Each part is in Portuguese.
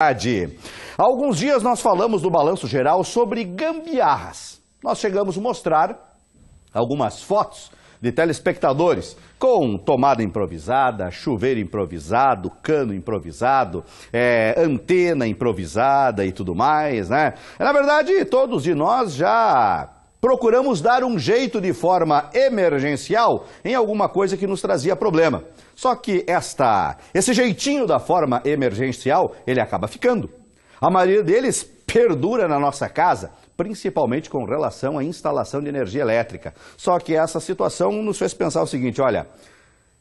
Há alguns dias nós falamos no Balanço Geral sobre gambiarras. Nós chegamos a mostrar algumas fotos de telespectadores com tomada improvisada, chuveiro improvisado, cano improvisado, antena improvisada e tudo mais, né? Na verdade, todos de nós já procuramos dar um jeito de forma emergencial em alguma coisa que nos trazia problema. Só que esse jeitinho da forma emergencial, ele acaba ficando. A maioria deles perdura na nossa casa, principalmente com relação à instalação de energia elétrica. Só que essa situação nos fez pensar o seguinte, olha,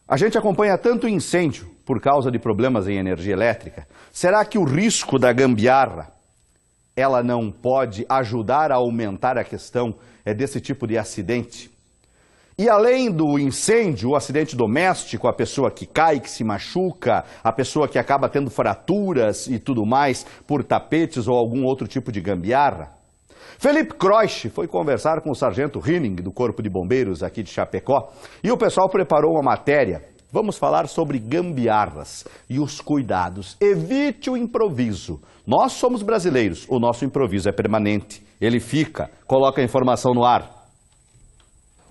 a gente acompanha tanto incêndio por causa de problemas em energia elétrica. Será que o risco da gambiarra, ela não pode ajudar a aumentar a questão desse tipo de acidente? E além do incêndio, o acidente doméstico, a pessoa que cai, que se machuca, a pessoa que acaba tendo fraturas e tudo mais por tapetes ou algum outro tipo de gambiarra? Felipe Croix foi conversar com o sargento Henning, do Corpo de Bombeiros aqui de Chapecó, e o pessoal preparou uma matéria. Vamos falar sobre gambiarras e os cuidados. Evite o improviso. Nós somos brasileiros, o nosso improviso é permanente. Ele fica, coloca a informação no ar.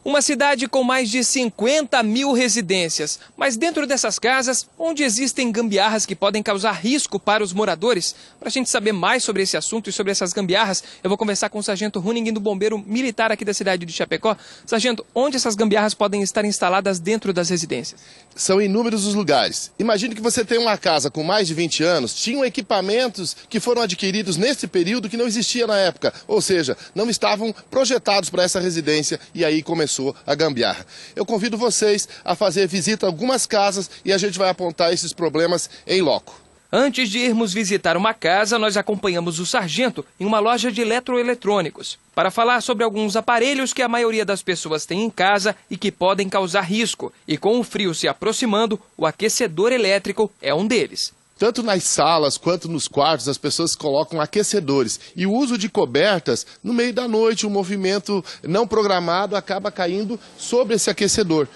Uma cidade com mais de 50 mil residências, mas dentro dessas casas, onde existem gambiarras que podem causar risco para os moradores. Para a gente saber mais sobre esse assunto e sobre essas gambiarras, eu vou conversar com o sargento Henning, do Bombeiro Militar aqui da cidade de Chapecó. Sargento, onde essas gambiarras podem estar instaladas dentro das residências? São inúmeros os lugares. Imagine que você tem uma casa com mais de 20 anos, tinham equipamentos que foram adquiridos nesse período que não existia na época, ou seja, não estavam projetados para essa residência e aí começou a gambiarra. Eu convido vocês a fazer visita a algumas casas e a gente vai apontar esses problemas em loco. Antes de irmos visitar uma casa, nós acompanhamos o sargento em uma loja de eletroeletrônicos para falar sobre alguns aparelhos que a maioria das pessoas tem em casa e que podem causar risco. E com o frio se aproximando, o aquecedor elétrico é um deles. Tanto nas salas quanto nos quartos, as pessoas colocam aquecedores. E o uso de cobertas, no meio da noite, um movimento não programado acaba caindo sobre esse aquecedor.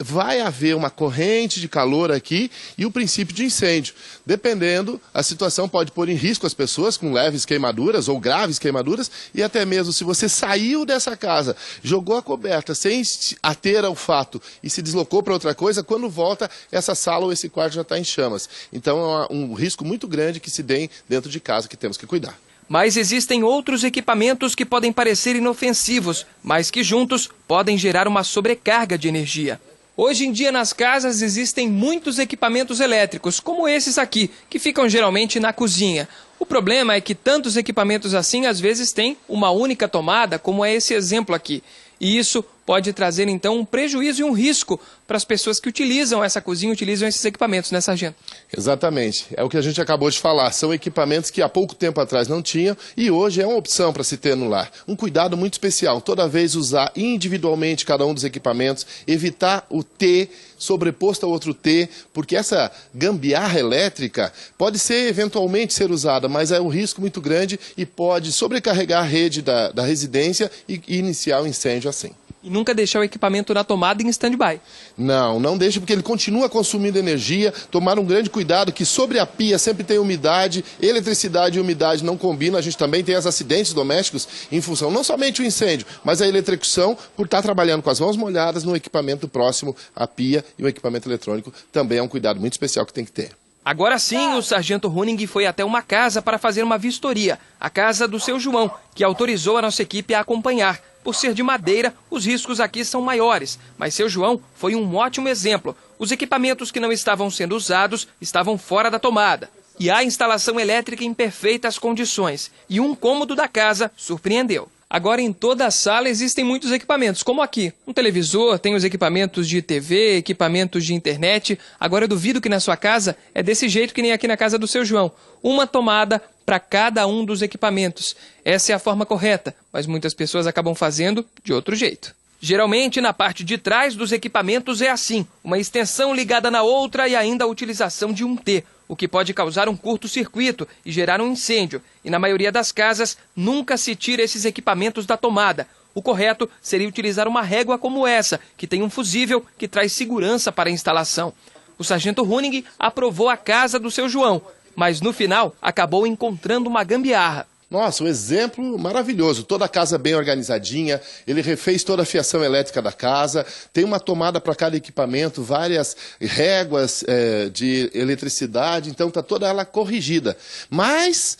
Vai haver uma corrente de calor aqui e o princípio de incêndio. Dependendo, a situação pode pôr em risco as pessoas com leves queimaduras ou graves queimaduras e até mesmo se você saiu dessa casa, jogou a coberta sem ater ao fato e se deslocou para outra coisa, quando volta, essa sala ou esse quarto já está em chamas. Então é um risco muito grande que se dê dentro de casa que temos que cuidar. Mas existem outros equipamentos que podem parecer inofensivos, mas que juntos podem gerar uma sobrecarga de energia. Hoje em dia nas casas existem muitos equipamentos elétricos, como esses aqui, que ficam geralmente na cozinha. O problema é que tantos equipamentos assim às vezes têm uma única tomada, como é esse exemplo aqui. E isso pode trazer então um prejuízo e um risco para as pessoas que utilizam essa cozinha, utilizam esses equipamentos, né, sargento? Exatamente. É o que a gente acabou de falar. São equipamentos que há pouco tempo atrás não tinham e hoje é uma opção para se ter no lar. Um cuidado muito especial. Toda vez usar individualmente cada um dos equipamentos, evitar o T sobreposto a outro T, porque essa gambiarra elétrica pode eventualmente ser usada, mas é um risco muito grande e pode sobrecarregar a rede da residência e iniciar o incêndio assim. E nunca deixar o equipamento na tomada em stand-by. Não deixe, porque ele continua consumindo energia. Tomar um grande cuidado que sobre a pia sempre tem umidade, eletricidade e umidade não combinam. A gente também tem os acidentes domésticos em função, não somente o incêndio, mas a eletrocução por estar trabalhando com as mãos molhadas no equipamento próximo à pia e o equipamento eletrônico também é um cuidado muito especial que tem que ter. Agora sim, o sargento Henning foi até uma casa para fazer uma vistoria, a casa do seu João, que autorizou a nossa equipe a acompanhar. Por ser de madeira, os riscos aqui são maiores, mas seu João foi um ótimo exemplo. Os equipamentos que não estavam sendo usados estavam fora da tomada. E a instalação elétrica em perfeitas condições. E um cômodo da casa surpreendeu. Agora, em toda a sala existem muitos equipamentos, como aqui. Um televisor, tem os equipamentos de TV, equipamentos de internet. Agora, eu duvido que na sua casa é desse jeito que nem aqui na casa do seu João. Uma tomada para cada um dos equipamentos. Essa é a forma correta, mas muitas pessoas acabam fazendo de outro jeito. Geralmente, na parte de trás dos equipamentos é assim, uma extensão ligada na outra e ainda a utilização de um T, o que pode causar um curto-circuito e gerar um incêndio. E na maioria das casas, nunca se tira esses equipamentos da tomada. O correto seria utilizar uma régua como essa, que tem um fusível que traz segurança para a instalação. O sargento Henning aprovou a casa do seu João, mas no final acabou encontrando uma gambiarra. Nossa, um exemplo maravilhoso. Toda a casa bem organizadinha, ele refez toda a fiação elétrica da casa, tem uma tomada para cada equipamento, várias réguas de eletricidade, então está toda ela corrigida. Mas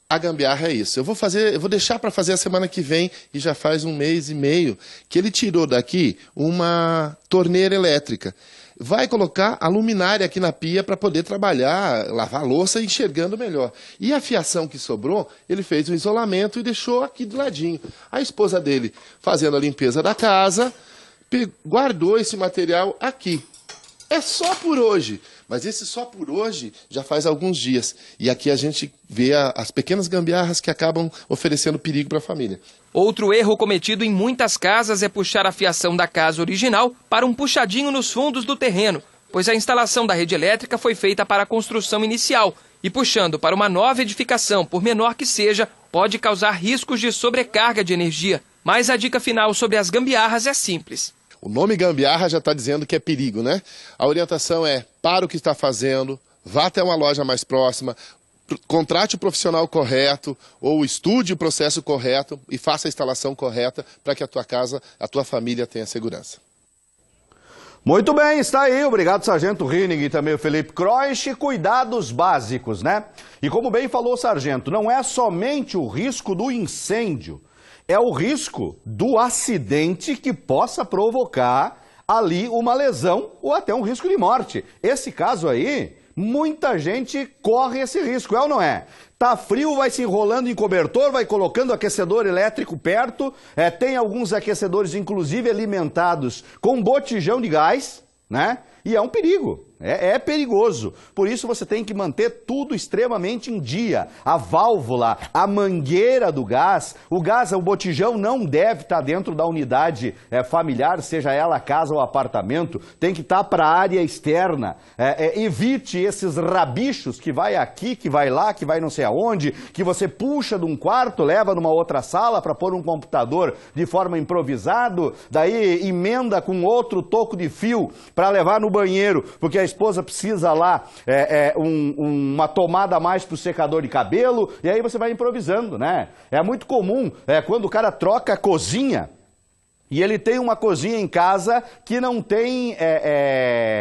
a gambiarra é isso. Eu vou deixar para fazer a semana que vem, e já faz 1 mês e meio, que ele tirou daqui uma torneira elétrica. Vai colocar a luminária aqui na pia para poder trabalhar, lavar a louça enxergando melhor. E a fiação que sobrou, ele fez um isolamento e deixou aqui do ladinho. A esposa dele, fazendo a limpeza da casa, guardou esse material aqui. É só por hoje, mas esse só por hoje já faz alguns dias. E aqui a gente vê as pequenas gambiarras que acabam oferecendo perigo para a família. Outro erro cometido em muitas casas é puxar a fiação da casa original para um puxadinho nos fundos do terreno, pois a instalação da rede elétrica foi feita para a construção inicial e puxando para uma nova edificação, por menor que seja, pode causar riscos de sobrecarga de energia. Mas a dica final sobre as gambiarras é simples. O nome gambiarra já está dizendo que é perigo, né? A orientação é: para o que está fazendo, vá até uma loja mais próxima, contrate o profissional correto ou estude o processo correto e faça a instalação correta para que a tua casa, a tua família tenha segurança. Muito bem, está aí. Obrigado, Sargento Henning, e também o Felipe Croix. Cuidados básicos, né? E como bem falou o Sargento, não é somente o risco do incêndio, é o risco do acidente que possa provocar ali uma lesão ou até um risco de morte. Esse caso aí, muita gente corre esse risco, é ou não é? Tá frio, vai se enrolando em cobertor, vai colocando aquecedor elétrico perto, tem alguns aquecedores inclusive alimentados com botijão de gás, né? E é um perigo. É perigoso. Por isso você tem que manter tudo extremamente em dia. A válvula, a mangueira do gás, o botijão não deve estar dentro da unidade familiar, seja ela casa ou apartamento. Tem que estar para a área externa. Evite esses rabichos que vai aqui, que vai lá, que vai não sei aonde, que você puxa de um quarto, leva numa outra sala para pôr um computador de forma improvisado, daí emenda com outro toco de fio para levar no banheiro, porque a esposa precisa lá uma tomada a mais para o secador de cabelo, e aí você vai improvisando, né? É muito comum quando o cara troca a cozinha, e ele tem uma cozinha em casa que não tem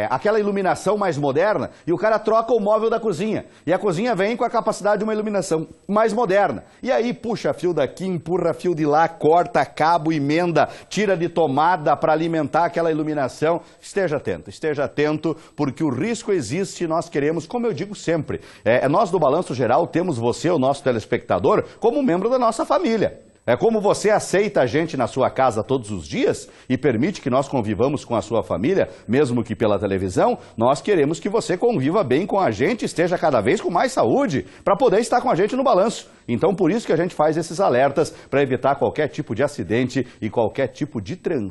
aquela iluminação mais moderna, e o cara troca o móvel da cozinha. E a cozinha vem com a capacidade de uma iluminação mais moderna. E aí puxa fio daqui, empurra fio de lá, corta cabo, emenda, tira de tomada para alimentar aquela iluminação. Esteja atento, porque o risco existe e nós queremos, como eu digo sempre, nós do Balanço Geral temos você, o nosso telespectador, como membro da nossa família. Como você aceita a gente na sua casa todos os dias e permite que nós convivamos com a sua família, mesmo que pela televisão, nós queremos que você conviva bem com a gente, esteja cada vez com mais saúde, para poder estar com a gente no balanço. Então, por isso que a gente faz esses alertas, para evitar qualquer tipo de acidente e qualquer tipo de